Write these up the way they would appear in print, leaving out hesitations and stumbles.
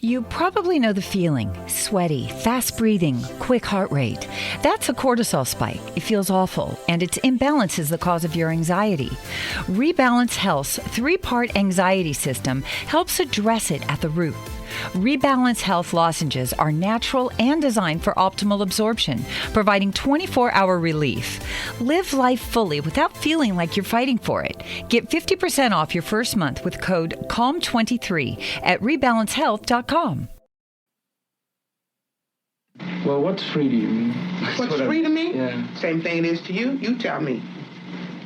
You probably know the feeling, sweaty, fast breathing, quick heart rate. That's a cortisol spike. It feels awful, and its imbalance is the cause of your anxiety. Rebalance Health's 3-part anxiety system helps address it at the root. Rebalance Health lozenges are natural and designed for optimal absorption, providing 24-hour relief. Live life fully without feeling like you're fighting for it. Get 50% off your first month with code CALM23 at rebalancehealth.com. Well, what's free to you? What's free to me? Yeah. Same thing it is to you. You tell me.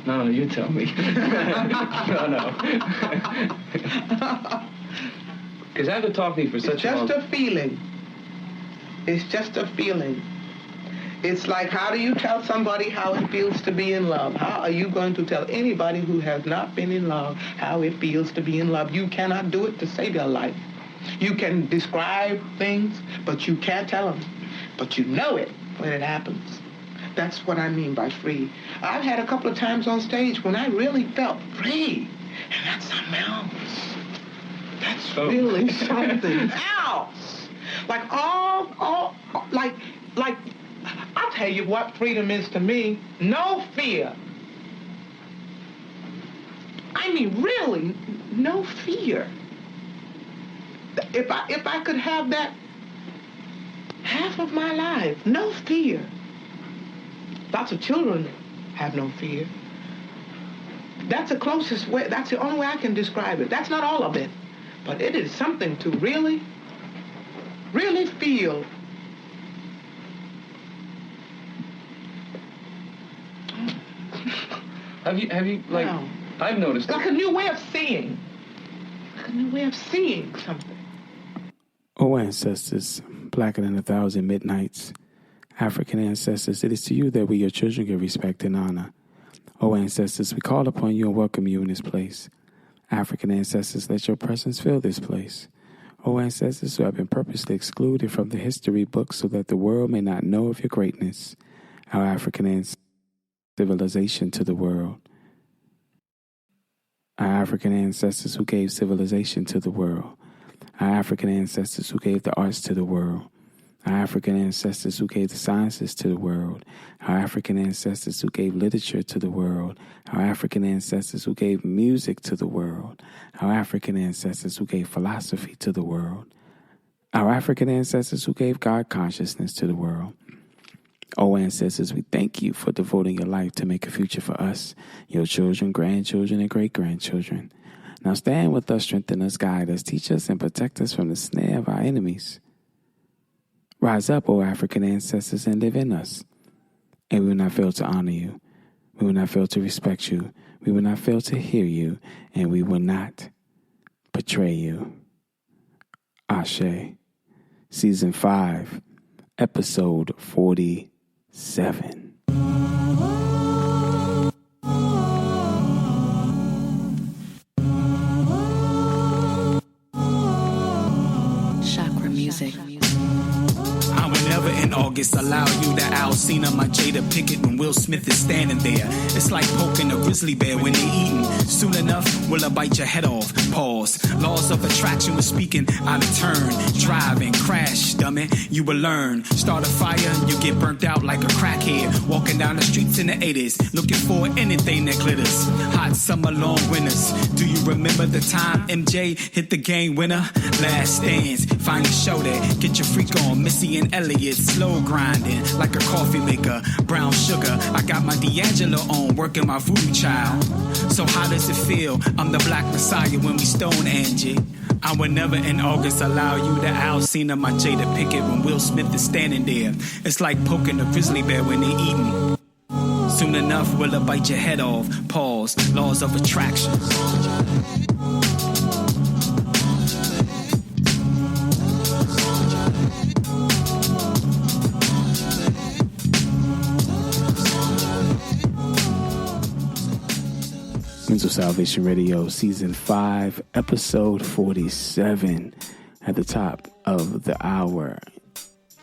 No, you tell me. No. Because after talking for such a long... It's just a feeling. It's just a feeling. It's like, how do you tell somebody how it feels to be in love? How are you going to tell anybody who has not been in love how it feels to be in love? You cannot do it to save your life. You can describe things, but you can't tell them. But you know it when it happens. That's what I mean by free. I've had a couple of times on stage when I really felt free. And that's something else. That's really something else. Like I'll tell you what freedom is to me. No fear. I mean, really, no fear. If I could have that half of my life, no fear. Lots of children have no fear. That's the closest way, that's the only way I can describe it. That's not all of it. But it is something to really, really feel. Have you like, wow. I've noticed like a new way of seeing. Like a new way of seeing something. Oh, ancestors, blacker than 1,000 midnights, African ancestors, it is to you that we, your children, give respect and honor. Oh, ancestors, we call upon you and welcome you in this place. African ancestors, let your presence fill this place. O ancestors who have been purposely excluded from the history books so that the world may not know of your greatness, our African ancestors, civilization to the world. Our African ancestors who gave civilization to the world. Our African ancestors who gave the arts to the world. Our African ancestors who gave the sciences to the world. Our African ancestors who gave literature to the world. Our African ancestors who gave music to the world. Our African ancestors who gave philosophy to the world. Our African ancestors who gave God consciousness to the world. Oh, ancestors, we thank you for devoting your life to make a future for us, your children, grandchildren, and great-grandchildren. Now stand with us, strengthen us, guide us, teach us, and protect us from the snare of our enemies. Rise up, O African ancestors, and live in us. And we will not fail to honor you. We will not fail to respect you. We will not fail to hear you. And we will not betray you. Ashe. Season 5, Episode 47. Chakra music. I would never in August allow you to Alcina my Jada Pickett when Will Smith is standing there. It's like poking a grizzly bear when they're eating. Soon enough, will I bite your head off? Pause. Laws of attraction was speaking out of turn. Driving, crash, dummy, you will learn. Start a fire, you get burnt out like a crackhead. Walking down the streets in the 80s, looking for anything that glitters. Hot summer, long winters. Do you remember the time MJ hit the game winner? Last stands, find a show that get your freak on. Missy and Elliott, slow grinding like a coffee maker. Brown sugar, I got my D'Angelo on, working my voodoo child. So how does it feel? I'm the black messiah when we stone Angie. I would never in August allow you to Alcina my Jada Pickett when Will Smith is standing there. It's like poking a grizzly bear when they're eating. Soon enough, will it bite your head off? Pause. Laws of attraction. Mental Salvation Radio, Season 5, Episode 47. At the top of the hour,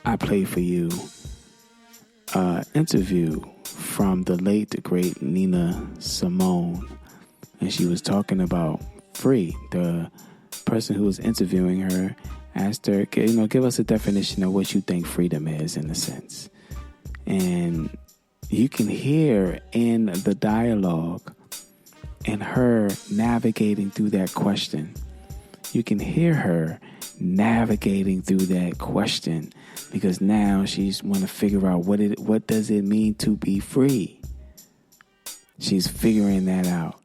I play for you an interview from the late, great Nina Simone. And she was talking about Free. The person who was interviewing her Asked her, give us a definition of what you think freedom is in a sense. And you can hear in the dialogue and her navigating through that question. You can hear her navigating through that question because now she's want to figure out what does it mean to be free. She's figuring that out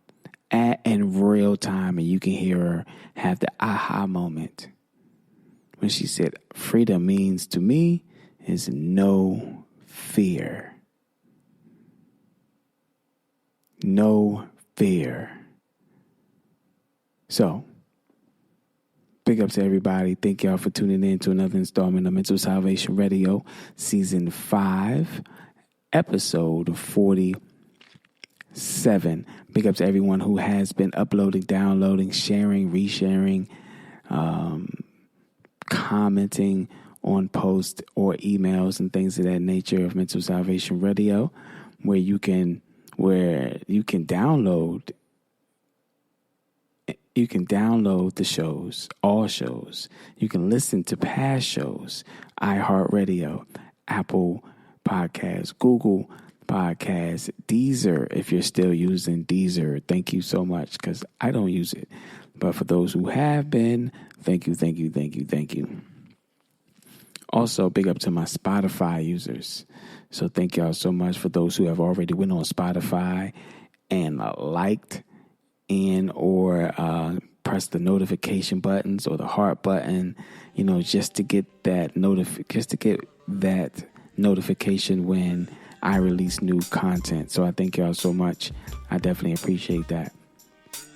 in real time, and you can hear her have the aha moment when she said, freedom means to me is no fear. No fear. So, big ups to everybody. Thank y'all for tuning in to another installment of Mental Salvation Radio, Season 5, Episode 47. Big ups to everyone who has been uploading, downloading, sharing, resharing, commenting on posts or emails and things of that nature of Mental Salvation Radio, where you can download the shows, all shows. You can listen to past shows, iHeartRadio, Apple Podcasts, Google Podcasts, Deezer, if you're still using Deezer. Thank you so much, because I don't use it. But for those who have been, thank you. Also, big up to my Spotify users. So thank y'all so much for those who have already went on Spotify and liked and or press the notification buttons or the heart button, just to get that notification when I release new content. So I thank y'all so much. I definitely appreciate that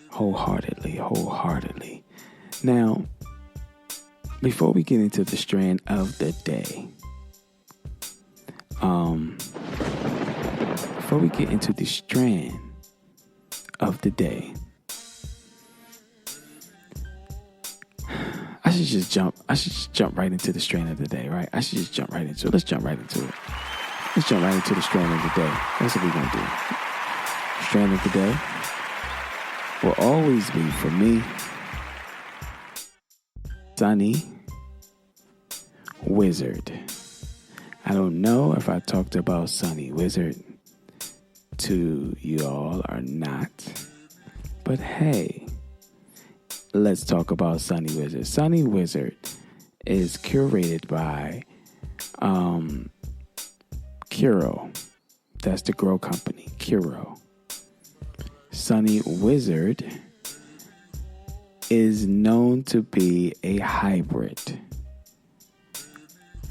wholeheartedly. Now, before we get into the strand of the day, I should just jump right into the strand of the day, right? I should just jump right into it. Let's jump right into it. Let's jump right into the strand of the day. That's what we're going to do. Strand of the day will always be, for me, Sunny Wizard. I don't know if I talked about Sunny Wizard to y'all or not, but hey, let's talk about Sunny Wizard. Sunny Wizard is curated by Curo. That's the grow company, Curo. Sunny Wizard is known to be a hybrid.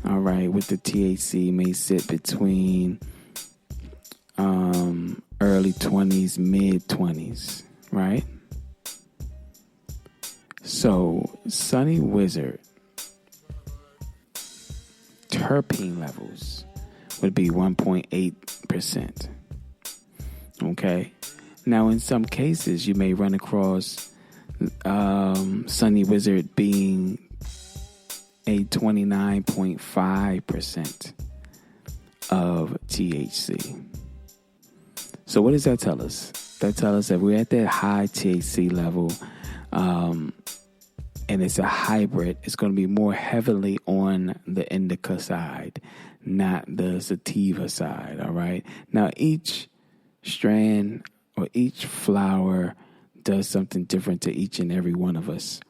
All right, with the THC may sit between early 20s, mid 20s, right? So, Sunny Wizard terpene levels would be 1.8%. Okay? Now, in some cases, you may run across Sunny Wizard being a 29.5% of THC. So what does that tell us? That tells us that we're at that high THC level, and it's a hybrid. It's going to be more heavily on the indica side, not the sativa side, all right? Now, each strand or each flower does something different to each and every one of us.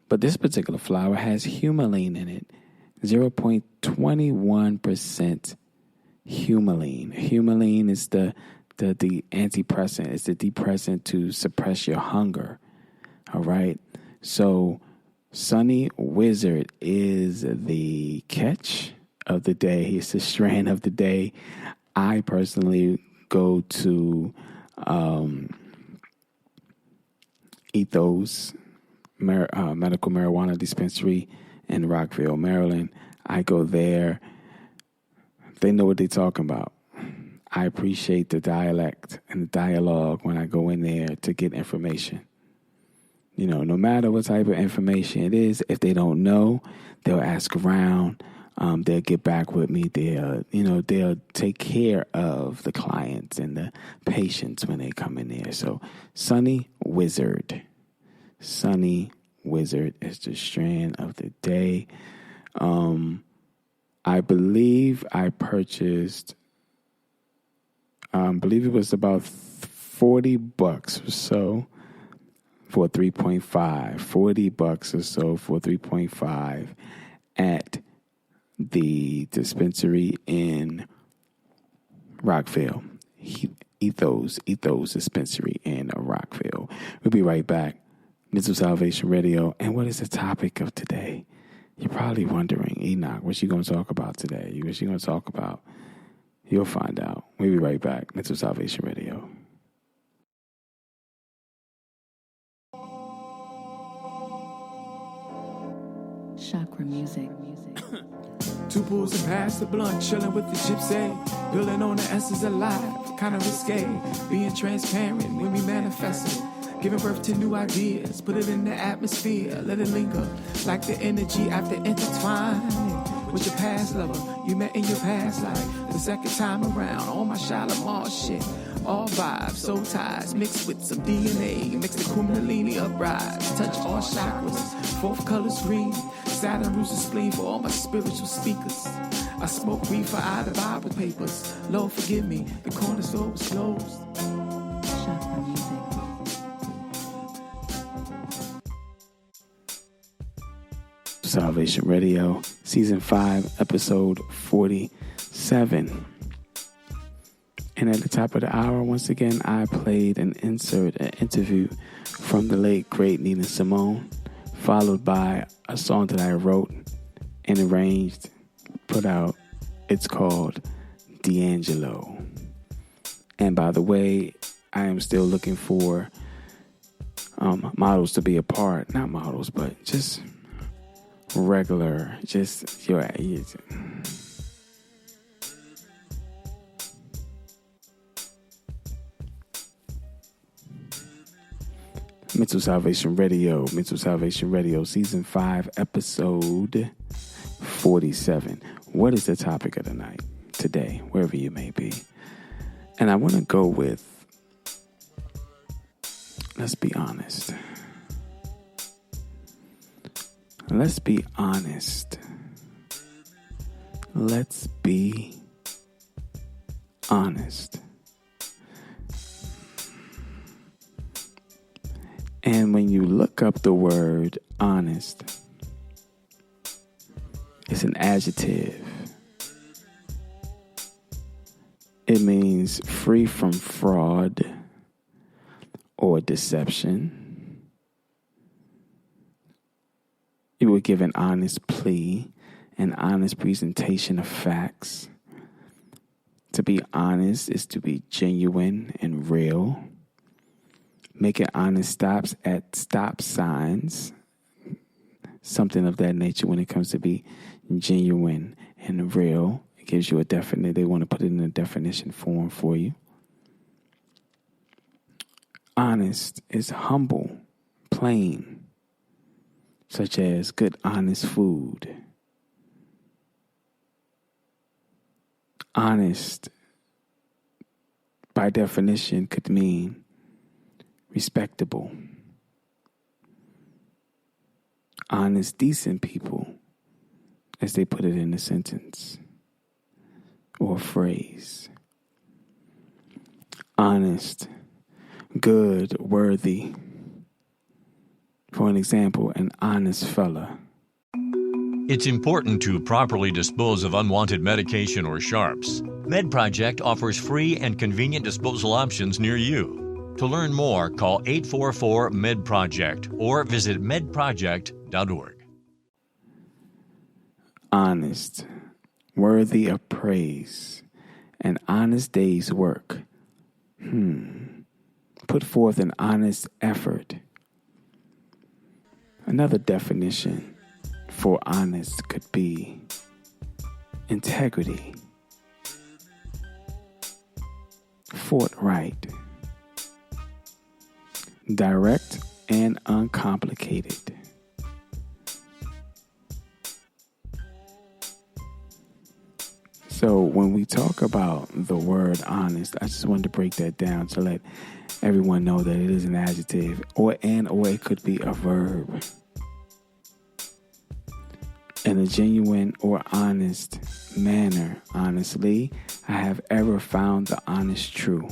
But this particular flower has humulene in it, 0.21% humulene. Humulene is the antidepressant. It's the depressant to suppress your hunger. All right. So Sunny Wizard is the catch of the day. It's the strand of the day. I personally go to Ethos Medical Marijuana Dispensary in Rockville, Maryland. I go there. They know what they're talking about. I appreciate the dialect and the dialogue when I go in there to get information. No matter what type of information it is, if they don't know, they'll ask around. They'll get back with me. They'll take care of the clients and the patients when they come in there. So, Sunny Wizard. Wizard is the strand of the day. I believe I purchased, I believe it was about $40 or so for 3.5. $40 or so for 3.5 at the dispensary in Rockville. Ethos dispensary in Rockville. We'll be right back. Mental Salvation Radio. And what is the topic of today? You're probably wondering, Enoch, what you going to talk about today? What you going to talk about? You'll find out. We'll be right back. Mental Salvation Radio. Chakra music. Two pools and pass the blunt, chilling with the gypsy, building on the essence of life, kind of risque, being transparent when we manifest it, giving birth to new ideas, put it in the atmosphere, let it linger, like the energy after intertwining with your past lover you met in your past life, the second time around, all my Shalimar shit, all vibes, soul ties, mixed with some DNA, mix the Kundalini uprise, touch all chakras, fourth color's green, Saturn rules the spleen for all my spiritual speakers. I smoke weed for out of Bible papers. Lord forgive me, the corner store was closed. Chakra music. Salvation Radio, Season 5, Episode 47. And at the top of the hour, once again, I played an interview from the late, great Nina Simone, followed by a song that I wrote and arranged, put out. It's called D'Angelo. And by the way, I am still looking for models to be a part. Not models, but just regular, just your Mental Salvation Radio, Season 5, Episode 47. What is the topic of the night today, wherever you may be? And I want to go with, let's be honest. Let's be honest. Let's be honest. And when you look up the word honest, it's an adjective. It means free from fraud or deception. You would give an honest plea, an honest presentation of facts. To be honest is to be genuine and real. Making honest stops at stop signs, something of that nature when it comes to be genuine and real. It gives you a definite, they want to put it in a definition form for you. Honest is humble, plain, such as good, honest food. Honest, by definition, could mean respectable, honest, decent people, as they put it in a sentence or a phrase. Honest, good, worthy. For an example, an honest fella. It's important to properly dispose of unwanted medication or sharps. MedProject offers free and convenient disposal options near you. To learn more, call 844-MED-PROJECT or visit medproject.org. Honest, worthy of praise, an honest day's work. Put forth an honest effort. Another definition for honest could be integrity, forthright, direct and uncomplicated. So when we talk about the word honest, I just wanted to break that down to let everyone know that it is an adjective or it could be a verb. in a genuine or honest manner. Honestly, I have ever found the honest true.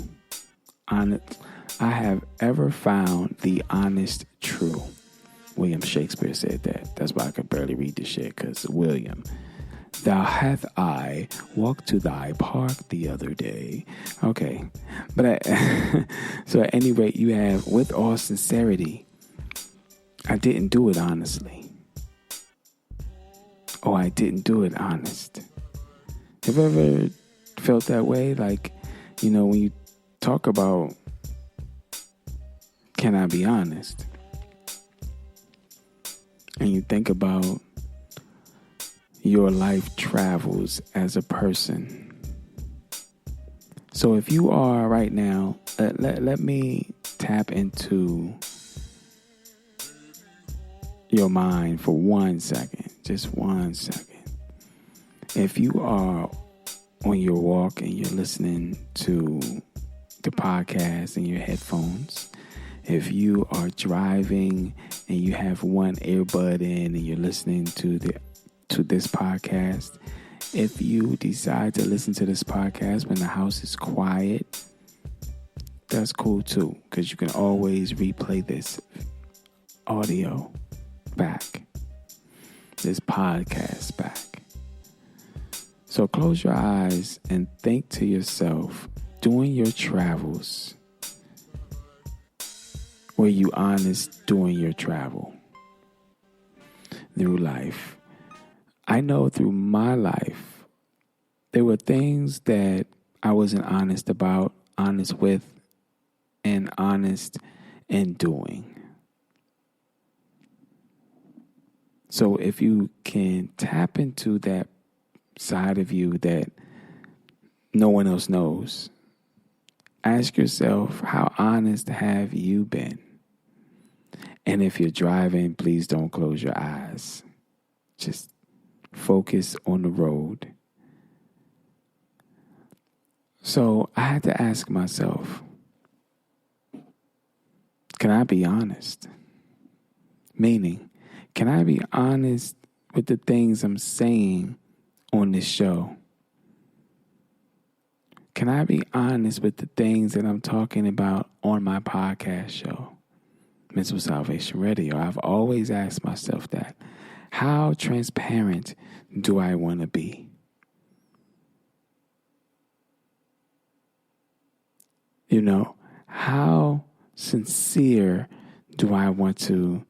I have ever found the honest true. William Shakespeare said that. That's why I could barely read this shit, because William. Thou hath I walked to thy park the other day. Okay. But so at any rate, you have, with all sincerity, I didn't do it honestly. Or I didn't do it honest. Have you ever felt that way? Like, you know, when you talk about, can I be honest? And you think about your life travels as a person. So if you are right now, let me tap into your mind for 1 second, just 1 second. If you are on your walk and you're listening to the podcast in your headphones, if you are driving and you have one earbud in and you're listening to this podcast, if you decide to listen to this podcast when the house is quiet, that's cool too, because you can always replay this audio back, this podcast back. So close your eyes and think to yourself, during your travels, were you honest during your travel through life? I know through my life, there were things that I wasn't honest about, honest with, and honest in doing. So if you can tap into that side of you that no one else knows, ask yourself, how honest have you been? And if you're driving, please don't close your eyes. Just focus on the road. So I had to ask myself, can I be honest? Meaning, can I be honest with the things I'm saying on this show? Can I be honest with the things that I'm talking about on my podcast show, Mental Salvation Radio? I've always asked myself that. How transparent do I want to be? You know, how sincere do I want to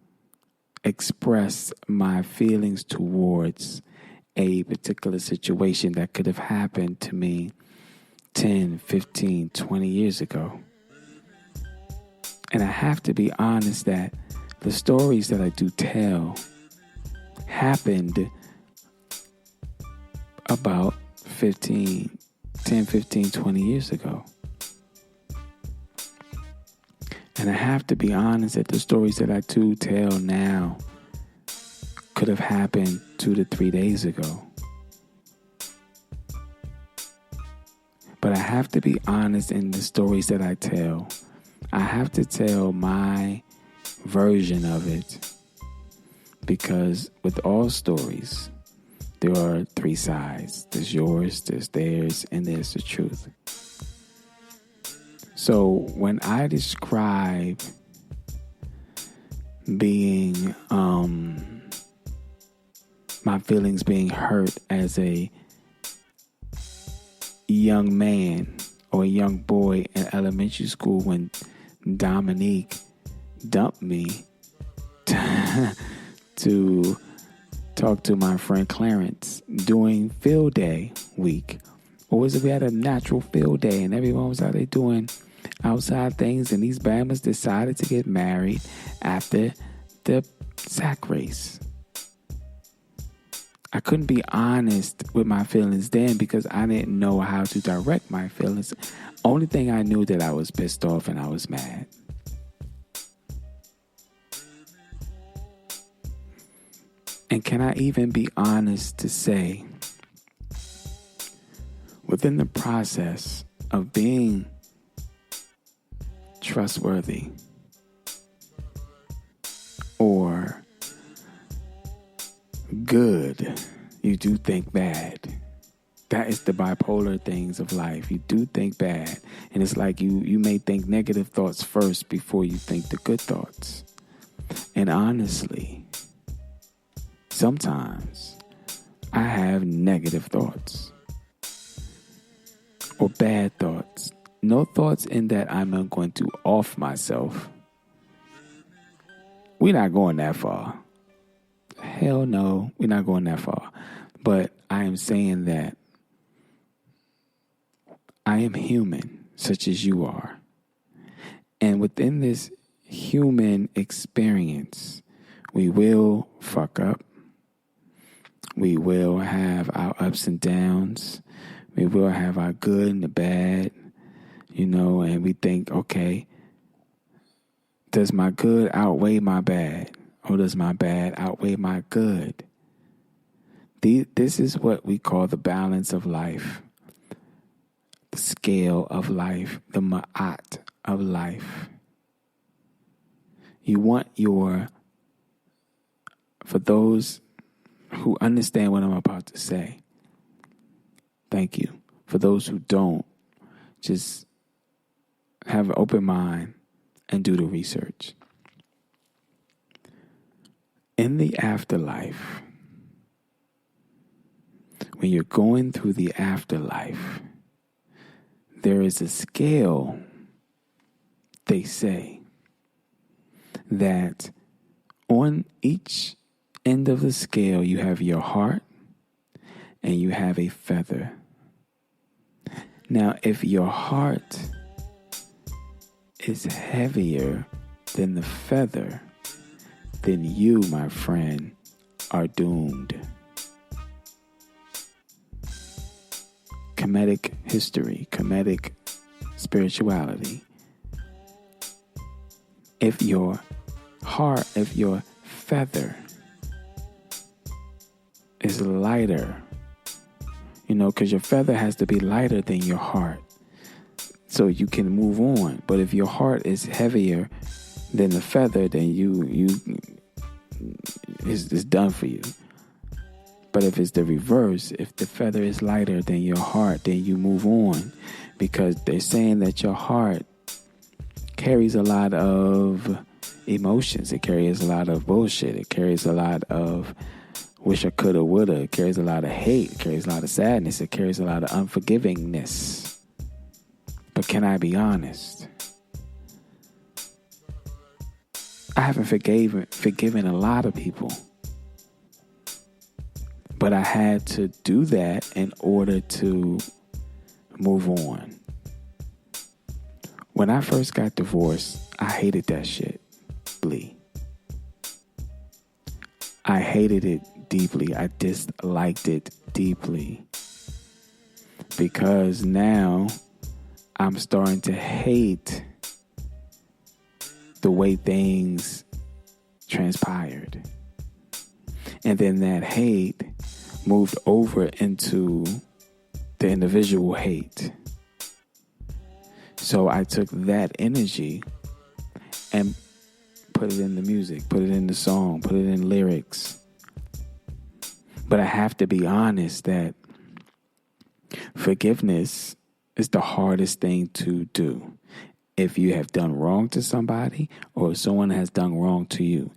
express my feelings towards a particular situation that could have happened to me 10, 15, 20 years ago? And I have to be honest that the stories that I do tell happened about 10, 15, 20 years ago. And I have to be honest that the stories that I do tell now could have happened 2 to 3 days ago. But I have to be honest in the stories that I tell. I have to tell my version of it. Because with all stories, there are 3 sides. There's yours, there's theirs, and there's the truth. So when I describe being, my feelings being hurt as a young man or a young boy in elementary school when Dominique dumped me to talk to my friend Clarence during field day week. Or was it we had a natural field day and everyone was out there doing outside things, and these Bammers decided to get married after the sack race. I couldn't be honest with my feelings then because I didn't know how to direct my feelings. Only thing I knew that I was pissed off and I was mad. And can I even be honest to say, within the process of being trustworthy or good, you do think bad. That is the bipolar things of life. You do think bad. And it's like you may think negative thoughts first before you think the good thoughts. And honestly, sometimes I have negative thoughts or bad thoughts. No thoughts in that I'm going to off myself. We're not going that far. Hell no, we're not going that far. But I am saying that I am human, such as you are. And within this human experience, we will fuck up. We will have our ups and downs. We will have our good and the bad, and we think, okay, does my good outweigh my bad? Or does my bad outweigh my good? This is what we call the balance of life, the scale of life, the ma'at of life. You want for those who understand what I'm about to say, thank you. For those who don't, just have an open mind and do the research. In the afterlife, when you're going through the afterlife, there is a scale, they say, that on each end of the scale you have your heart and you have a feather. Now, if your heart is heavier than the feather, then you, my friend, are doomed. Comedic history, comedic spirituality. If your feather is lighter, because your feather has to be lighter than your heart so you can move on. But if your heart is heavier than the feather, then it's done for you. But if it's the reverse, if the feather is lighter than your heart, then you move on, because they're saying that your heart carries a lot of emotions. It carries a lot of bullshit. It carries a lot of wish I coulda, woulda. It carries a lot of hate. It carries a lot of sadness. It carries a lot of unforgivingness. But can I be honest? I haven't forgiven a lot of people. But I had to do that in order to move on. When I first got divorced, I hated that shit deeply. I hated it deeply. I disliked it deeply. Because now I'm starting to hate the way things transpired. And then that hate moved over into the individual hate. So I took that energy and put it in the music, put it in the song, put it in lyrics. But I have to be honest that forgiveness is the hardest thing to do. If you have done wrong to somebody or if someone has done wrong to you,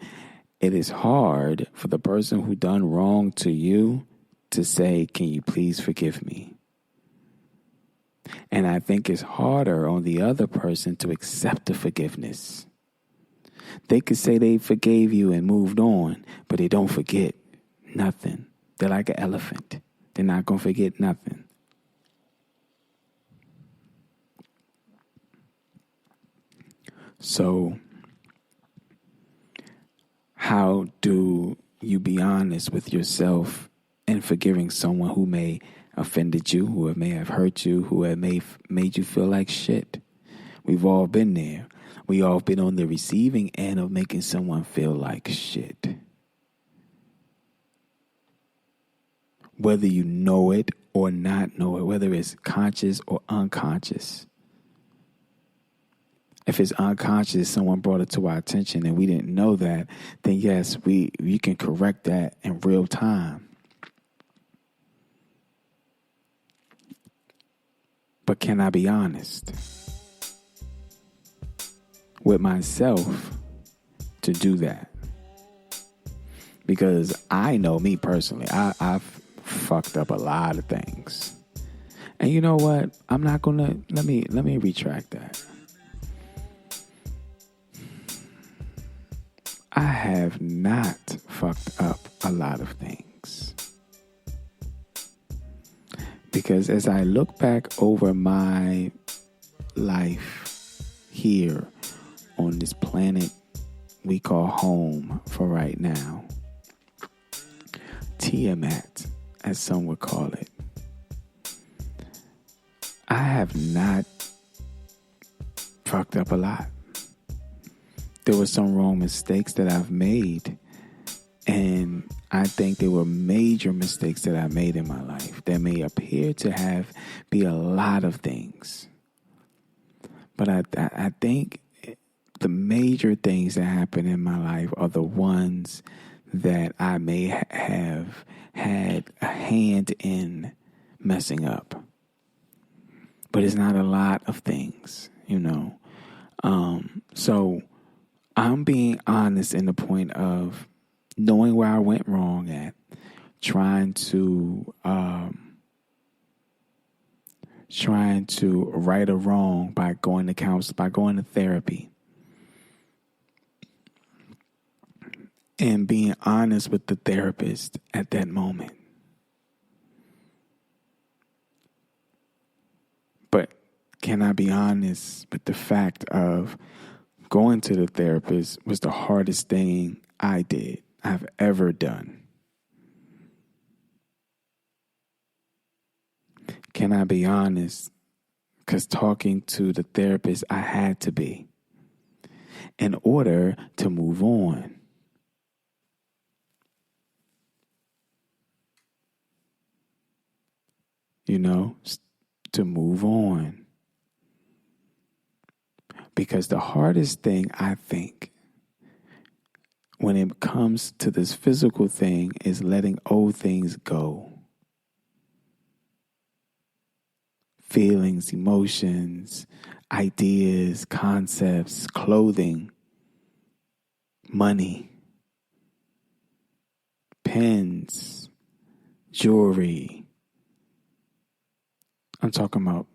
it is hard for the person who done wrong to you to say, can you please forgive me? And I think it's harder on the other person to accept the forgiveness. They could say they forgave you and moved on, but they don't forget nothing. They're like an elephant. They're not going to forget nothing. So, how do you be honest with yourself in forgiving someone who may offended you, who may have hurt you, who have made you feel like shit? We've all been there. We all been on the receiving end of making someone feel like shit. Whether you know it or not know it, whether it's conscious or unconscious. If it's unconscious, someone brought it to our attention and we didn't know that, then yes, we can correct that in real time. But can I be honest with myself to do that? Because I know me personally, I've fucked up a lot of things. And you know what? I'm not gonna let me retract that. I have not fucked up a lot of things. Because as I look back over my life here on this planet we call home for right now, Tiamat, as some would call it, I have not fucked up a lot. There were some wrong mistakes that I've made, and I think there were major mistakes that I made in my life that may appear to be a lot of things. But I think the major things that happen in my life are the ones that I may have had a hand in messing up. But it's not a lot of things, you know. So I'm being honest in the point of knowing where I went wrong at, trying to right a wrong by going to counseling, by going to therapy, and being honest with the therapist at that moment. But can I be honest with the fact of going to the therapist was the hardest thing I've ever done? Can I be honest? Because talking to the therapist, I had to be in order to move on. You know, to move on. Because the hardest thing, I think, when it comes to this physical thing is letting old things go. Feelings, emotions, ideas, concepts, clothing, money, pens, jewelry. I'm talking about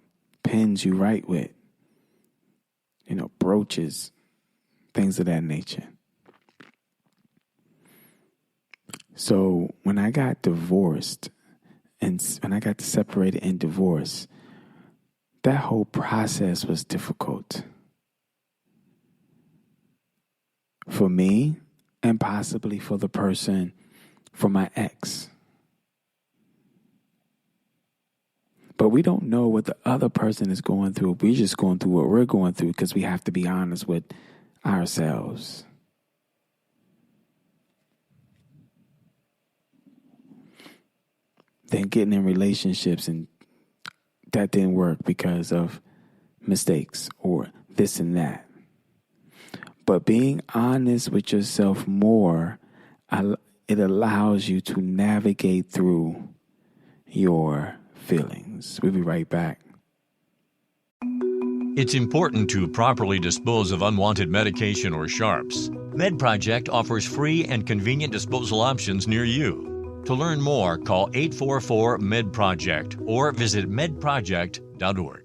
pens you write with, you know, brooches, things of that nature. So when I got divorced and when I got separated and divorced, that whole process was difficult for me and possibly for the person, for my ex. But we don't know what the other person is going through. We're just going through what we're going through because we have to be honest with ourselves. Then getting in relationships and that didn't work because of mistakes or this and that. But being honest with yourself more, it allows you to navigate through your feelings. We'll be right back. It's important to properly dispose of unwanted medication or sharps. MedProject offers free and convenient disposal options near you. To learn more, call 844-MED-PROJECT or visit medproject.org.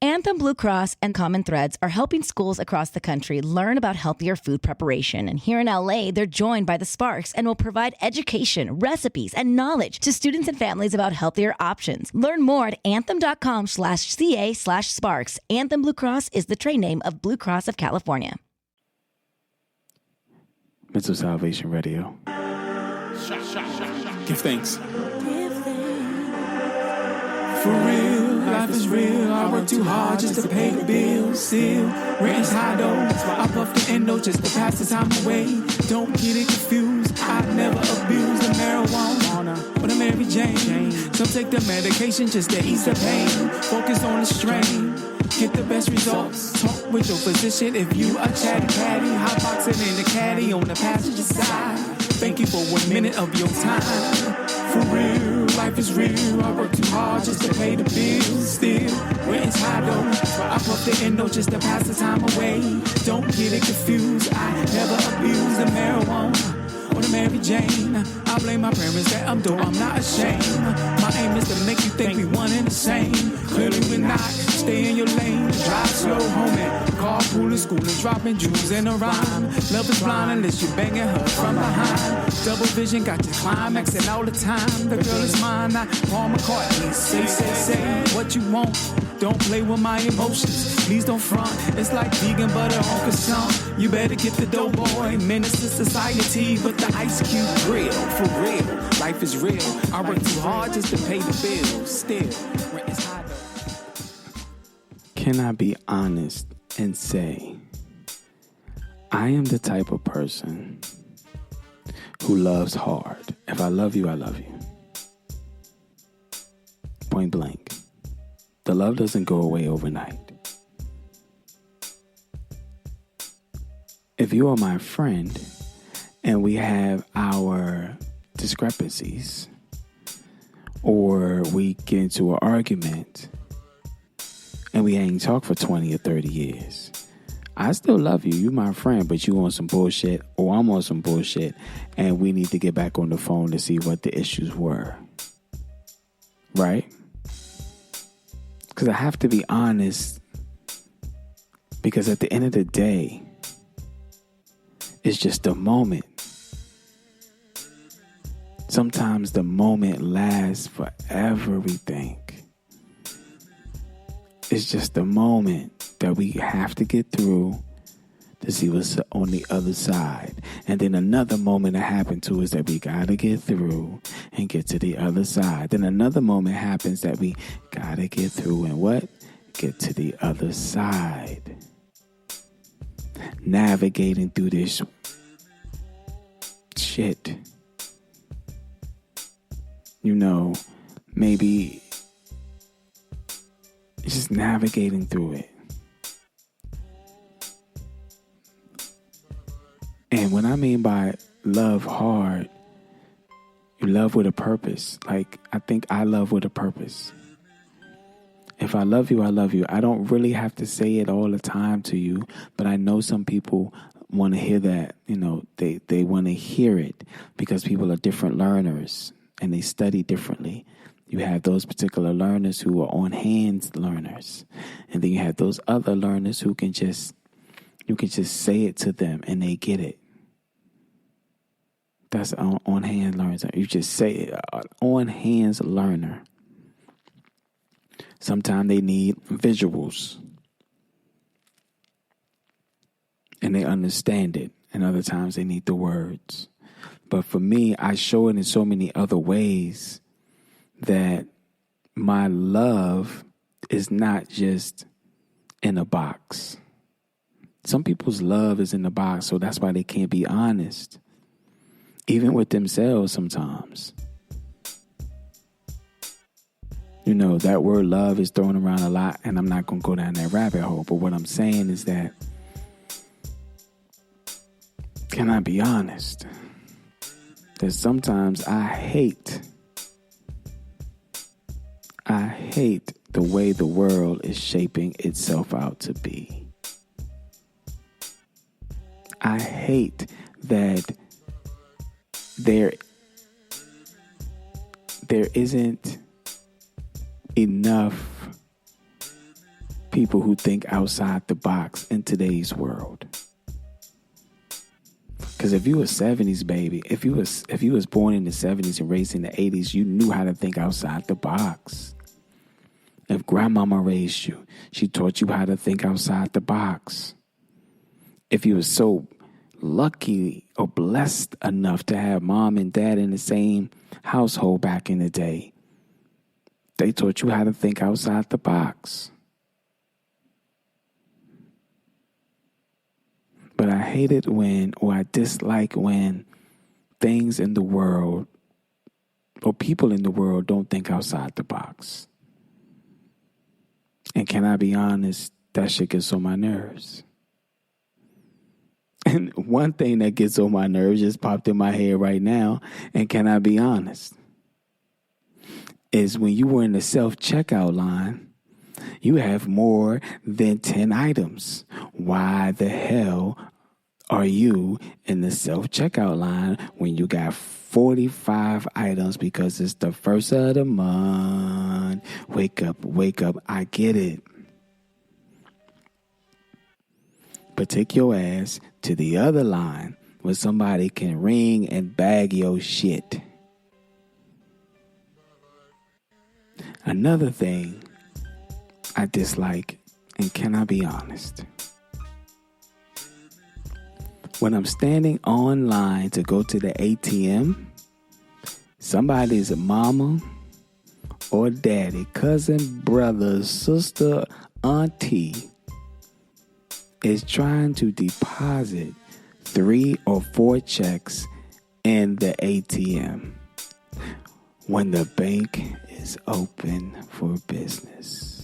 Anthem Blue Cross and Common Threads are helping schools across the country learn about healthier food preparation. And here in LA, they're joined by the Sparks and will provide education, recipes, and knowledge to students and families about healthier options. Learn more at anthem.com/ca/sparks. Anthem Blue Cross is the trade name of Blue Cross of California. Mental Salvation Radio. Give thanks. For real, life is real. I work too hard just to pay the bills. Still, rent is high though. I puff the endo just to pass the time away. Don't get it confused. I never abuse the marijuana or the Mary Jane. Some take the medication just to ease the pain. Focus on the strain. get the best results. Talk with your physician if you a chatty patty. Hot boxing in the caddy on the passenger side. Thank you for 1 minute of your time. For real, life is real. I work too hard just to pay the bills. Still, rent is high though. I puff the endo just to pass the time away. Don't get it confused. I never abuse the marijuana or the Mary Jane. I blame my parents that I'm dope. I'm not ashamed. My aim is to make you think we one and the same. Clearly we're not. Stay in your lane. Drive slow, homie. Carpool to school and dropping jewels in a rhyme. Love is blind unless you're banging her from behind. Double vision got you climaxing all the time. The girl is mine, not Paul McCartney. Say what you want. Don't play with my emotions. Please don't front. It's like vegan butter on croissant. You better get the dough boy. Menace to society with the ice cube grill. For real, life is real. I work too hard just to pay the bills. Still, rent is high though. Can I be honest and say, I am the type of person who loves hard. If I love you, I love you. Point blank. The love doesn't go away overnight. If you are my friend and we have our discrepancies or we get into an argument and we ain't talked for 20 or 30 years, I still love you. You my friend, but you on some bullshit or I'm on some bullshit and we need to get back on the phone to see what the issues were. Right? Because I have to be honest, because at the end of the day, it's just a moment. Sometimes the moment lasts forever, we think. It's just a moment that we have to get through to see what's on the other side. And then another moment that happened to us that we gotta get through and get to the other side. Then another moment happens that we gotta get through and what? Get to the other side. Navigating through this shit. You know, maybe just navigating through it. And what I mean by love hard, you love with a purpose. Like, I think I love with a purpose. If I love you, I love you. I don't really have to say it all the time to you, but I know some people want to hear that. You know, they want to hear it because people are different learners and they study differently. You have those particular learners who are on hands learners. And then you have those other learners who can just, you can just say it to them and they get it. That's on hand learners. You just say it, on hands learner. Sometimes they need visuals. And they understand it. And other times they need the words. But for me, I show it in so many other ways that my love is not just in a box. Some people's love is in the box, so that's why they can't be honest. Even with themselves sometimes. You know, that word love is thrown around a lot, and I'm not going to go down that rabbit hole. But what I'm saying is that, can I be honest? That sometimes I hate the way the world is shaping itself out to be. I hate that there isn't enough people who think outside the box in today's world. Because if you were 70s baby, if you was born in the 70s and raised in the 80s, you knew how to think outside the box. If grandmama raised you, she taught you how to think outside the box. If you were so lucky or blessed enough to have mom and dad in the same household back in the day, they taught you how to think outside the box. But I hate it when, or I dislike when things in the world or people in the world don't think outside the box. And can I be honest, that shit gets on my nerves. And one thing that gets on my nerves just popped in my head right now, and can I be honest, is when you were in the self-checkout line, you have more than 10 items. Why the hell are you in the self-checkout line when you got 45 items because it's the first of the month? Wake up, I get it. But take your ass to the other line where somebody can ring and bag your shit. Another thing I dislike, and can I be honest? When I'm standing online to go to the ATM, somebody's mama or daddy, cousin, brother, sister, auntie is trying to deposit 3 or 4 checks in the ATM when the bank is open for business.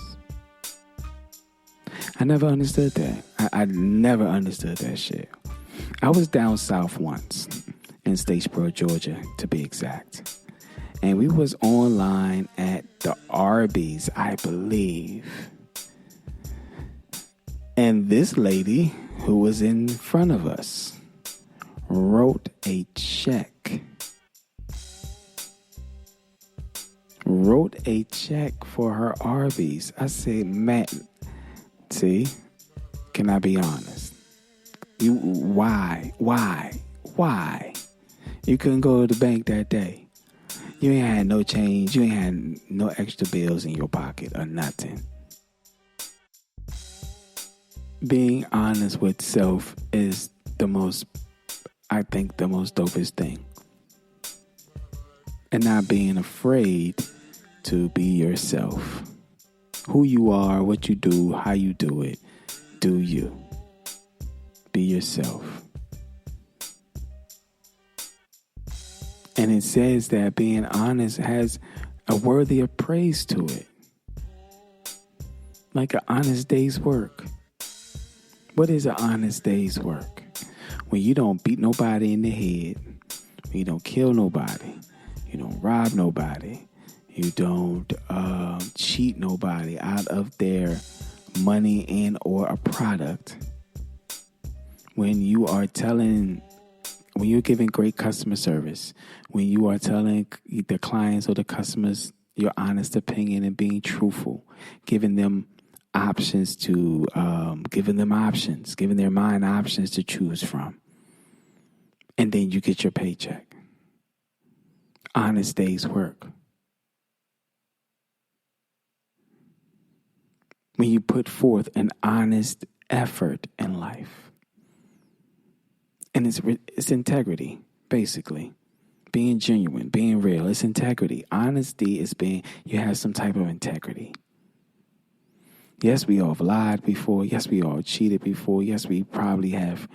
I never understood that. I never understood that shit. I was down south once in Statesboro, Georgia, to be exact. And we was online at the Arby's, I believe. And this lady who was in front of us wrote a check. Wrote a check for her Arby's. I said, man, see, can I be honest? Why? You couldn't go to the bank that day. You ain't had no change. You ain't had no extra bills in your pocket or nothing. Being honest with self is the most dopest thing. And not being afraid to be yourself. Who you are, what you do, how you do it. Do you. Be yourself. And it says that being honest has a worthy of praise to it. Like an honest day's work. What is an honest day's work? When you don't beat nobody in the head. When you don't kill nobody. You don't rob nobody. You don't cheat nobody out of their money and or a product. When you're giving great customer service, when you are telling the clients or the customers your honest opinion and being truthful, giving them options giving their mind options to choose from. And then you get your paycheck. Honest day's work. When you put forth an honest effort in life. And it's integrity, basically. Being genuine, being real. It's integrity. Honesty is you have some type of integrity. Yes, we all have lied before. Yes, we all cheated before. Yes, we probably have,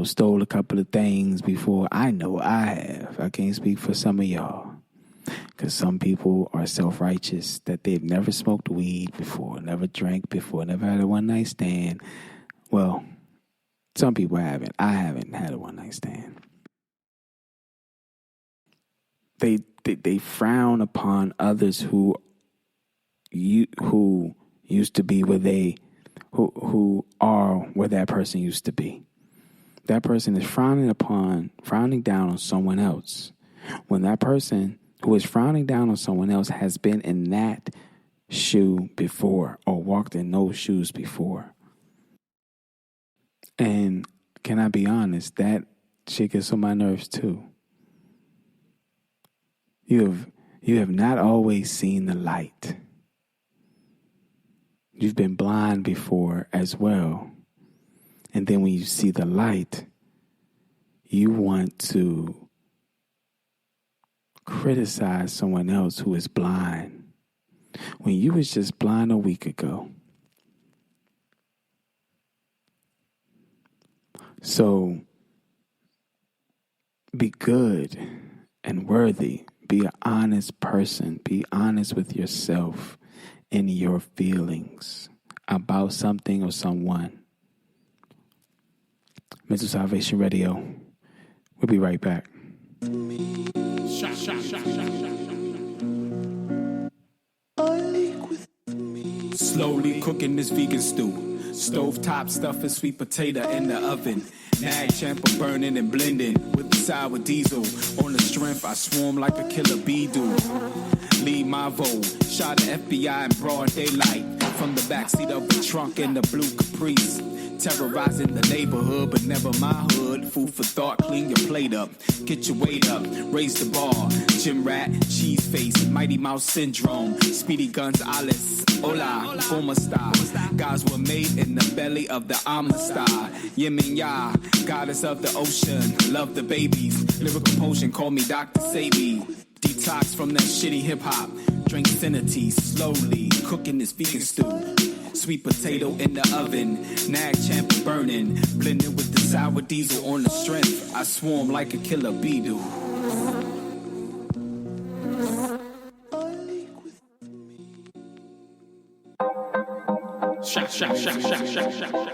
stole a couple of things before. I know I have. I can't speak for some of y'all. Because some people are self-righteous that they've never smoked weed before, never drank before, never had a one-night stand. Well, some people haven't. I haven't had a one-night stand. They frown upon others who used to be who are where that person used to be. That person is frowning down on someone else. When that person who is frowning down on someone else has been in that shoe before or walked in those shoes before. And can I be honest, that shit gets on my nerves too. You have not always seen the light. You've been blind before as well. And then when you see the light, you want to criticize someone else who is blind when you was just blind a week ago. So be good and worthy. Be an honest person. Be honest with yourself in your feelings about something or someone. Mental Salvation Radio. We'll be right back. Slowly cooking this vegan stew. Stovetop stuffing sweet potato in the oven. Nag champa burning and blending with the sour diesel. On the strength, I swarm like a killer bee do. Lead my vote. Shot the FBI in broad daylight. From the backseat of the trunk in the blue Caprice. Terrorizing the neighborhood, but never my hood. Food for thought, clean your plate up. Get your weight up, raise the bar. Gym rat, cheese face, Mighty Mouse syndrome. Speedy Guns, Alice, hola, former star. Guys were made in the belly of the Amistad. Yemen Ya, goddess of the ocean. Love the babies, lyrical potion, call me Dr. Sabi. Detox from that shitty hip hop. Drink Sanity, slowly cooking this vegan stew. Sweet potato in the oven, nag champ burning, blended with the sour diesel on the strength. I swarm like a killer bee do. Shot, shot, shot, shot, shot, shot, shot.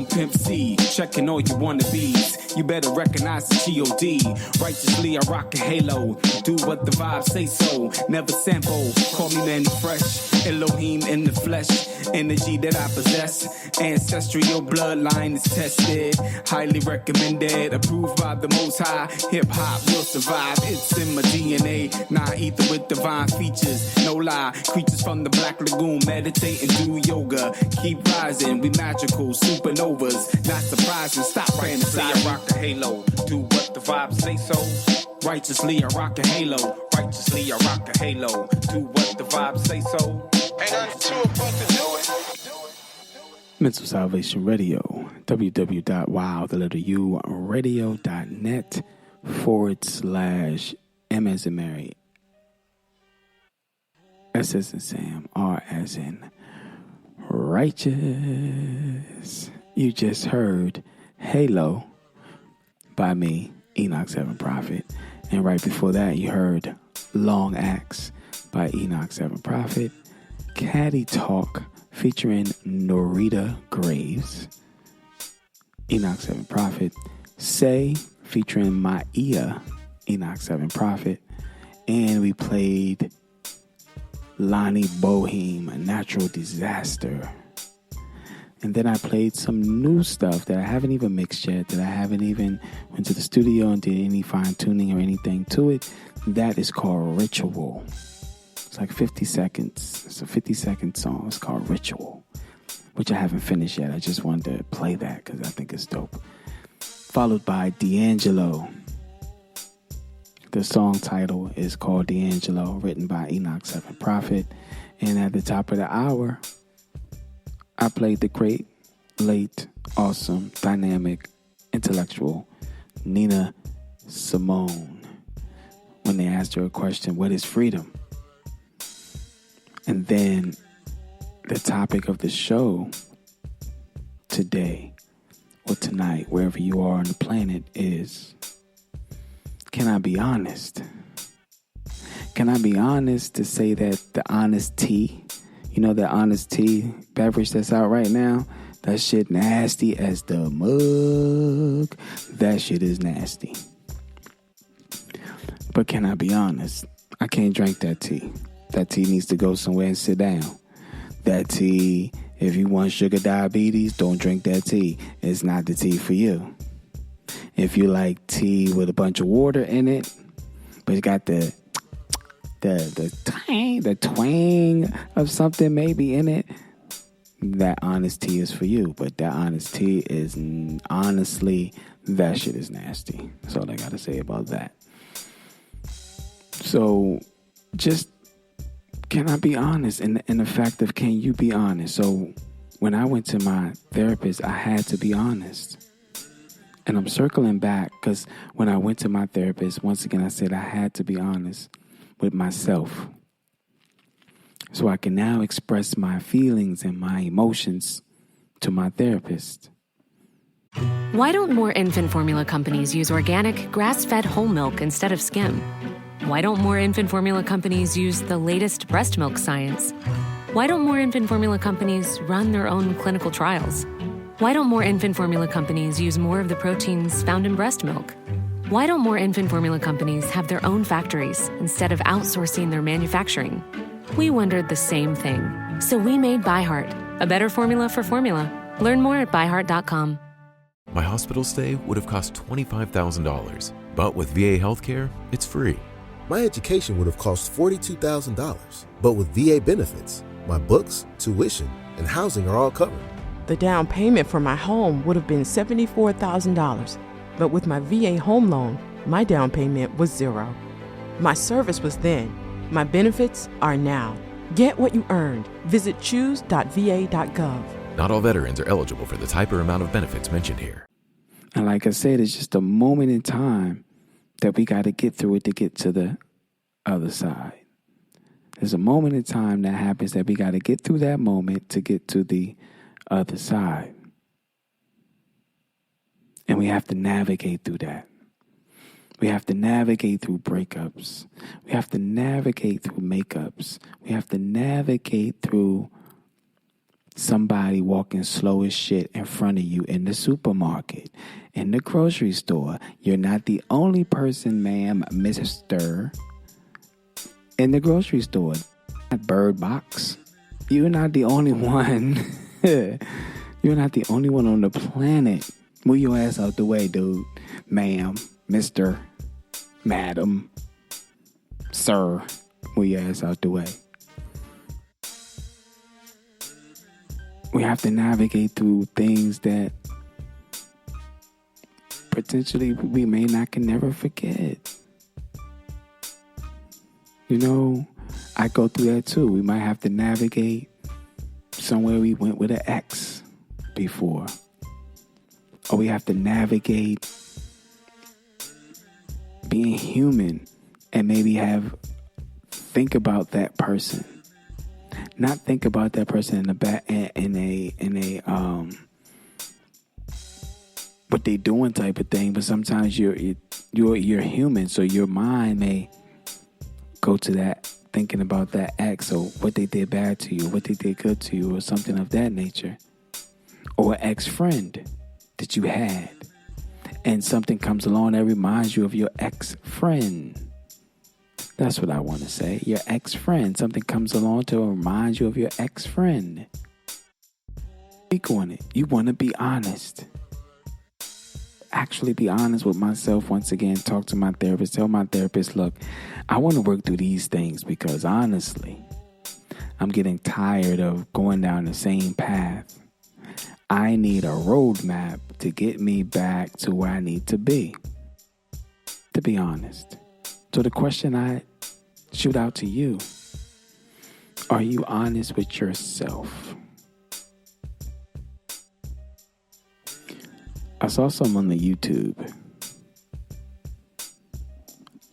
Pimp C, checking all you wannabes. You better recognize the G.O.D. Righteously, I rock a halo. Do what the vibes say so. Never sample. Call me Manny Fresh. Elohim in the flesh. Energy that I possess. Ancestral bloodline is tested. Highly recommended. Approved by the Most High. Hip hop will survive. It's in my DNA. Nah, ether with divine features. No lie. Creatures from the Black Lagoon. Meditate and do yoga. Keep rising. We magical. Supernovas. Not surprising. Stop fantasy. I rock the halo. Do what the vibes say so. Righteously, I rock a halo. Righteously, I rock a halo. Do what the vibes say so. Ain't nothing to it but to do it. Mental Salvation Radio. www.wowtheletteradio.net /M as in Mary, S as in Sam, R as in righteous. You just heard Halo by me, Enoch 7 Prophet. And right before that, you heard Long Axe by Enoch 7 Prophet. Caddy Talk featuring Norita Graves, Enoch 7 Prophet. Say featuring Maia, Enoch 7 Prophet. And we played Lonnie Bohem, A Natural Disaster. And then I played some new stuff that I haven't even mixed yet, that I haven't even went to the studio and did any fine tuning or anything to it. That is called Ritual. It's like 50 seconds. It's a 50-second song. It's called Ritual, which I haven't finished yet. I just wanted to play that because I think it's dope. Followed by D'Angelo. The song title is called D'Angelo, written by Enoch 7 Prophet. And at the top of the hour, I played the great, late, awesome, dynamic, intellectual Nina Simone when they asked her a question, what is freedom? And then the topic of the show today or tonight, wherever you are on the planet, is, can I be honest? Can I be honest to say that the honest tea, you know, that honest tea beverage that's out right now, that shit nasty as the mug. That shit is nasty. But can I be honest? I can't drink that tea. That tea needs to go somewhere and sit down. That tea, if you want sugar diabetes, don't drink that tea. It's not the tea for you. If you like tea with a bunch of water in it, but it's got the twang of something maybe in it, that honest tea is for you. But that honest tea is, honestly, that shit is nasty. That's all I gotta say about that. So just, can I be honest? In the fact of, can you be honest? So when I went to my therapist, I had to be honest. And I'm circling back because when I went to my therapist, once again, I said I had to be honest with myself so I can now express my feelings and my emotions to my therapist. Why don't more infant formula companies use organic, grass-fed whole milk instead of skim? Why don't more infant formula companies use the latest breast milk science? Why don't more infant formula companies run their own clinical trials? Why don't more infant formula companies use more of the proteins found in breast milk? Why don't more infant formula companies have their own factories instead of outsourcing their manufacturing? We wondered the same thing. So we made ByHeart, a better formula for formula. Learn more at byheart.com. My hospital stay would have cost $25,000, but with VA healthcare, it's free. My education would have cost $42,000, but with VA benefits, my books, tuition, and housing are all covered. The down payment for my home would have been $74,000, but with my VA home loan, my down payment was $0. My service was then. My benefits are now. Get what you earned. Visit choose.va.gov. Not all veterans are eligible for the type or amount of benefits mentioned here. And like I said, it's just a moment in time that we got to get through it to get to the other side. There's a moment in time that happens that we got to get through that moment to get to the other side. And we have to navigate through that. We have to navigate through breakups. We have to navigate through makeups. We have to navigate through somebody walking slow as shit in front of you in the supermarket, in the grocery store. You're not the only person, ma'am, mister, in the grocery store. Bird box. You're not the only one. You're not the only one on the planet. Move your ass out the way, dude. Ma'am, mister, madam, sir. Move your ass out the way. We have to navigate through things that potentially we may not can never forget. You know, I go through that too. We might have to navigate somewhere we went with an ex before. Or we have to navigate being human and maybe think about that person. Not think about that person in a what they doing type of thing, but sometimes you're human, so your mind may go to that, thinking about that ex or what they did bad to you, what they did good to you, or something of that nature, or an ex-friend that you had, and something comes along that reminds you of your ex-friend. That's what I want to say. Your ex-friend. Something comes along to remind you of your ex-friend. Speak on it. You want to be honest. Actually be honest with myself once again. Talk to my therapist. Tell my therapist, look, I want to work through these things because honestly, I'm getting tired of going down the same path. I need a roadmap to get me back to where I need to be honest. So the question I shoot out to you, are you honest with yourself? I saw some on the YouTube,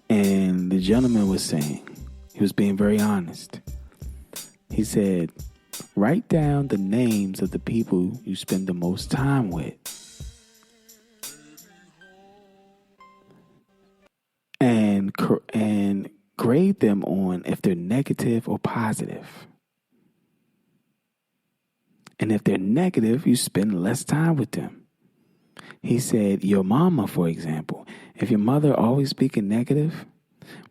and the gentleman was saying, he was being very honest. He said, write down the names of the people you spend the most time with. And grade them on if they're negative or positive. And if they're negative, you spend less time with them. He said, your mama, for example, if your mother always speaking negative,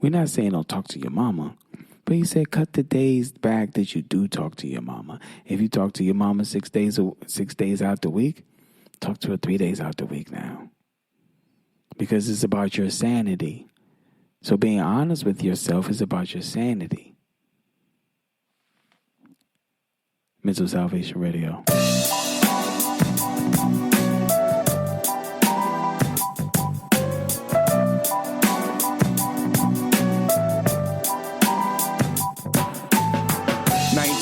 we're not saying don't talk to your mama, but he said cut the days back that you do talk to your mama. If you talk to your mama 6 days out the week, talk to her 3 days out the week now. Because it's about your sanity. So being honest with yourself is about your sanity. Mental Salvation Radio.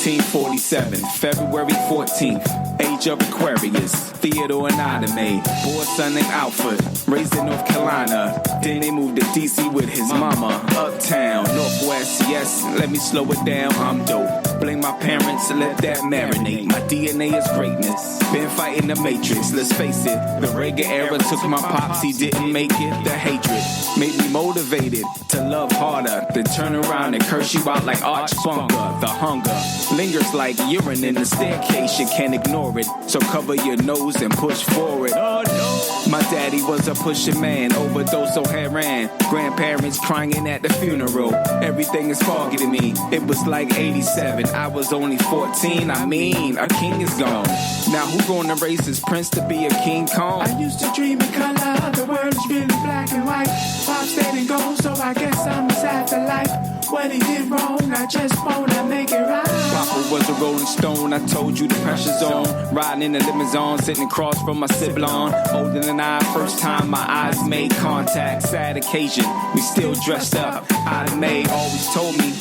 1947, February 14th, age of Aquarius, Theodore and Ida Mae, boy, son named Alfred, raised in North Carolina, then they moved to D.C. with his mama, uptown, Northwest, yes, let me slow it down, I'm dope, blame my parents, let that marinate, my DNA is greatness, been fighting the matrix, let's face it, the Reagan era took my pops, he didn't make it, the hatred, made me motivated to love harder, then turn around and curse you out like Arch Bunker, the hunger lingers like urine in the staircase, you can't ignore it, so cover your nose and push forward. Oh no! My daddy was a pushing man, overdose on heroin, grandparents crying at the funeral, everything is foggy to me, it was like 87, I was only 14, I mean, a king is gone, now who gonna raise his prince to be a King Kong? I used to dream in color, the world is really black and white, Pop stayed and gold, so I guess I'm his afterlife. What he did wrong, I just wanna make it right. Papa was a rolling stone, I told you the pressure's on. Riding in the limousine, sitting across from my sibling. Older than I, first time my eyes made contact. Sad occasion, we still dressed up. Ida Mae always told me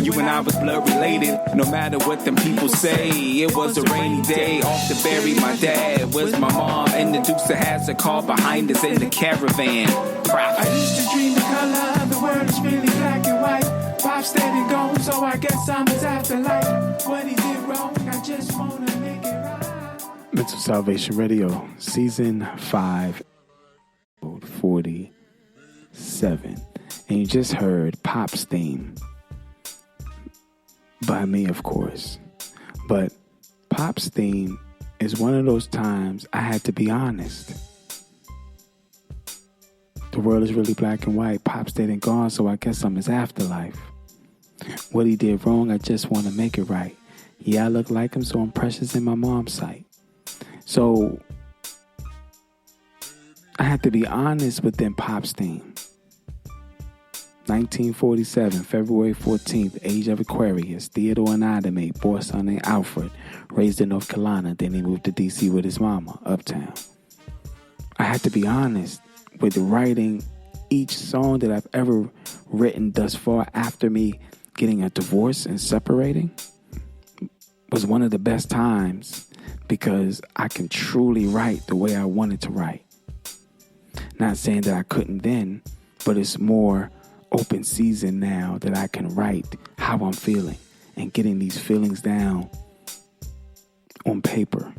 you and I was blood related. No matter what them people say, it was a rainy day. Off to bury my dad, was my mom. And the Dukes of Hazzard car behind us in the caravan. I used to dream in color, the world is really black and white. Pop stayed and gone, so I guess I'm his afterlife. What he did wrong, I just wanna make it right. Mental Salvation Radio, Season 5, 47. And you just heard Pop's theme. By me, of course. But Pop's theme is one of those times I had to be honest. The world is really black and white. Pop stayed and gone, so I guess I'm his afterlife. What he did wrong, I just want to make it right. Yeah, I look like him, so I'm precious in my mom's sight. So I had to be honest within Pop's theme. 1947, February 14th, age of Aquarius, Theodore and Ida Mae, boy, son named Alfred, raised in North Carolina, then he moved to D.C. with his mama, uptown. I had to be honest with writing each song that I've ever written thus far after me getting a divorce and separating was one of the best times because I can truly write the way I wanted to write. Not saying that I couldn't then, but it's more open season now that I can write how I'm feeling and getting these feelings down on paper.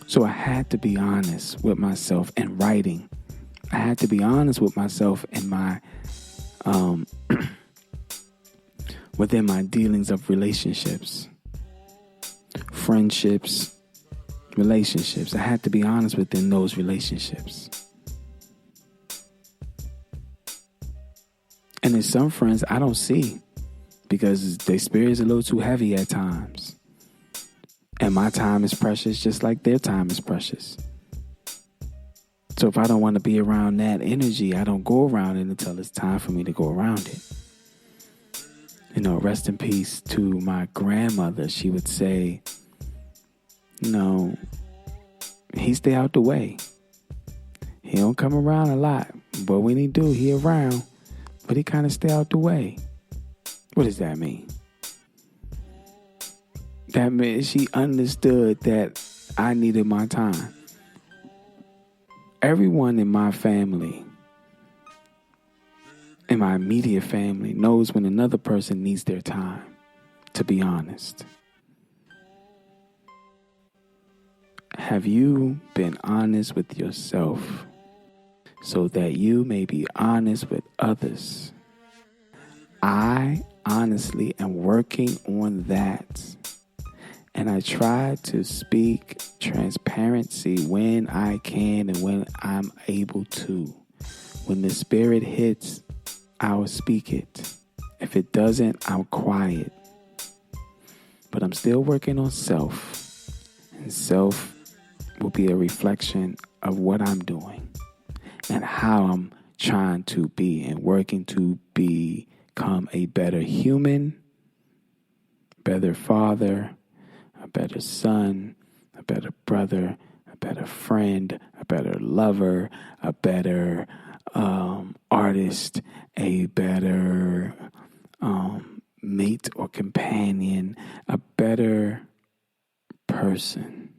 So I had to be honest with myself in writing. I had to be honest with myself in my within my dealings of relationships, friendships, relationships. I had to be honest within those relationships. And there's some friends I don't see because their spirit is a little too heavy at times. And my time is precious just like their time is precious. So if I don't want to be around that energy, I don't go around it until it's time for me to go around it. You know, rest in peace to my grandmother. She would say, you know, he stay out the way. He don't come around a lot. But when he do, he around. But he kind of stay out the way. What does that mean? That meant she understood that I needed my time. Everyone in my family, in my immediate family, knows when another person needs their time, to be honest. Have you been honest with yourself so that you may be honest with others? I honestly am working on that. And I try to speak transparency when I can and when I'm able to. When the spirit hits, I'll speak it. If it doesn't, I'll quiet. But I'm still working on self. And self will be a reflection of what I'm doing and how I'm trying to be and working to become a better human, better father, a better son, a better brother, a better friend, a better lover, a better artist, a better mate or companion, a better person.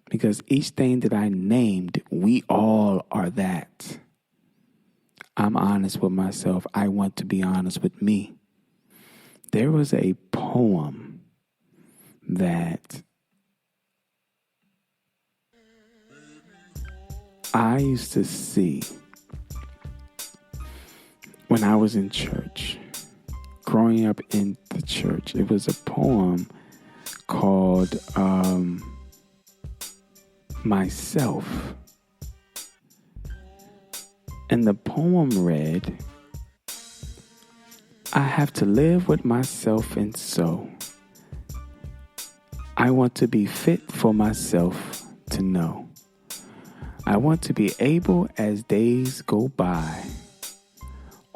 Because each thing that I named, we all are that. I'm honest with myself. I want to be honest with me. There was a poem that I used to see when I was in church, growing up in the church. It was a poem called Myself. And the poem read, I have to live with myself and so. I want to be fit for myself to know. I want to be able as days go by,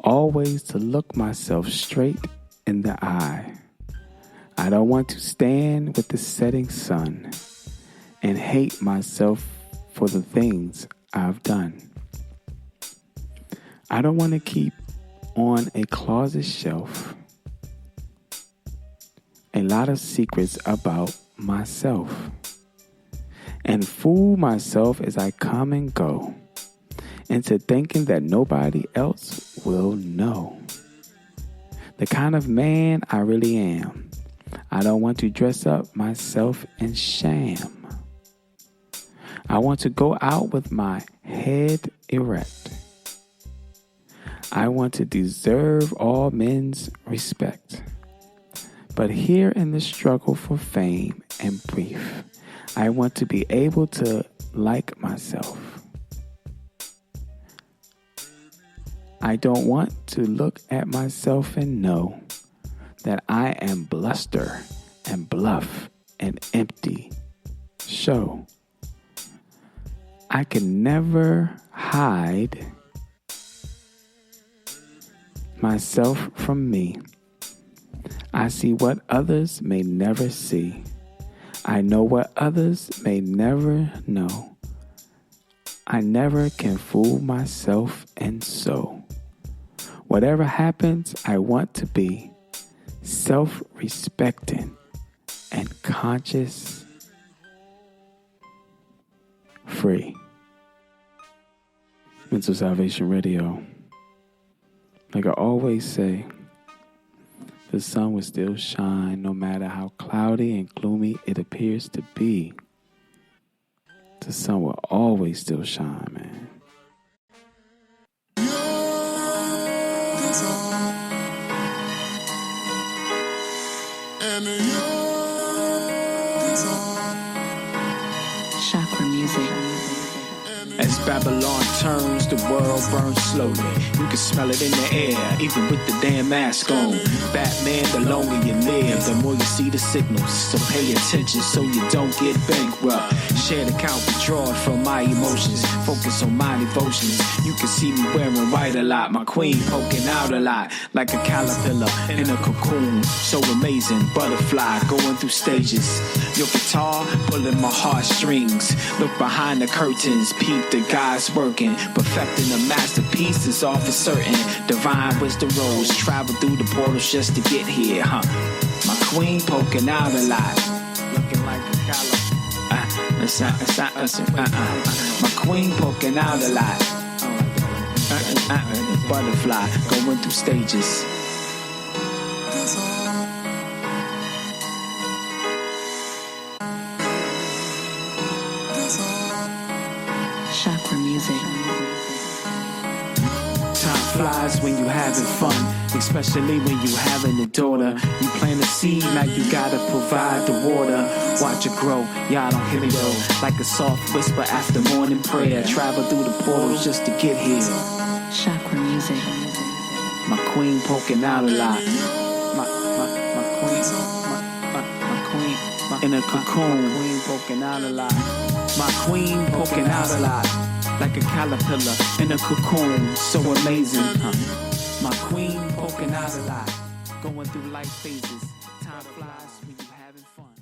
always to look myself straight in the eye. I don't want to stand with the setting sun and hate myself for the things I've done. I don't want to keep on a closet shelf a lot of secrets about myself and fool myself as I come and go into thinking that nobody else will know the kind of man I really am. I don't want to dress up myself in sham. I want to go out with my head erect. I want to deserve all men's respect. But here in the struggle for fame and brief, I want to be able to like myself. I don't want to look at myself and know that I am bluster and bluff and empty show. I can never hide myself from me. I see what others may never see. I know what others may never know. I never can fool myself, and so whatever happens, I want to be self-respecting and conscious free. Mental Salvation Radio. Like I always say, the sun will still shine no matter how cloudy and gloomy it appears to be. The sun will always still shine, man. Chakra music. As Babylon turns, the world burns slowly. You can smell it in the air, even with the damn mask on. Batman, the longer you live, the more you see the signals. So pay attention so you don't get bankrupt. Shared account withdrawn from my emotions. Focus on my devotions. You can see me wearing white a lot. My queen poking out a lot. Like a caterpillar in a cocoon. So amazing, butterfly going through stages. Your guitar pulling my heartstrings. Look behind the curtains, peep the guys working. Perfecting a masterpiece is all for certain. Divine wisdom rose, travel through the portals just to get here, huh? My queen poking out a lot. Looking like a my queen poking out a lot. Butterfly going through stages. Chakra music. Time flies when you having fun, especially when you having a daughter. You plant a seed, now you gotta provide the water. Watch it grow, y'all don't hear me though. Like a soft whisper after morning prayer. Travel through the portals just to get here. Chakra music. My queen poking out a lot. My queen in a cocoon. My queen poking out a lot. My queen poking out a lot. Like a caterpillar in a cocoon. So amazing, huh? My queen poking out a lot. Going through life phases. Time flies when you having fun.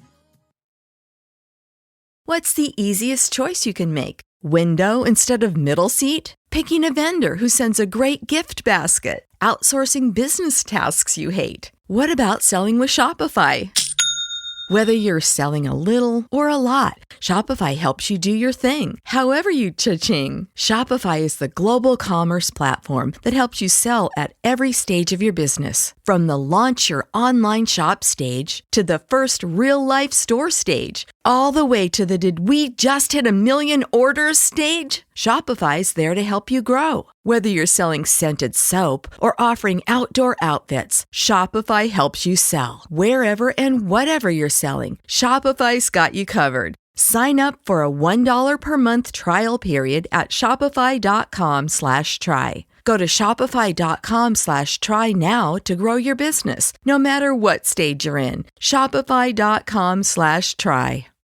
What's the easiest choice you can make? Window instead of middle seat? Picking a vendor who sends a great gift basket? outsourcing business tasks you hate? What about selling with Shopify? Whether you're selling a little or a lot, Shopify helps you do your thing, however you cha-ching. Shopify is the global commerce platform that helps you sell at every stage of your business. From the launch your online shop stage to the first real-life store stage, all the way to the did we just hit 1 million orders stage. Shopify's there to help you grow. Whether you're selling scented soap or offering outdoor outfits, Shopify helps you sell. Wherever and whatever you're selling, Shopify's got you covered. Sign up for a $1 per month trial period at shopify.com/try. Go to shopify.com/try now to grow your business, no matter what stage you're in. Shopify.com/try.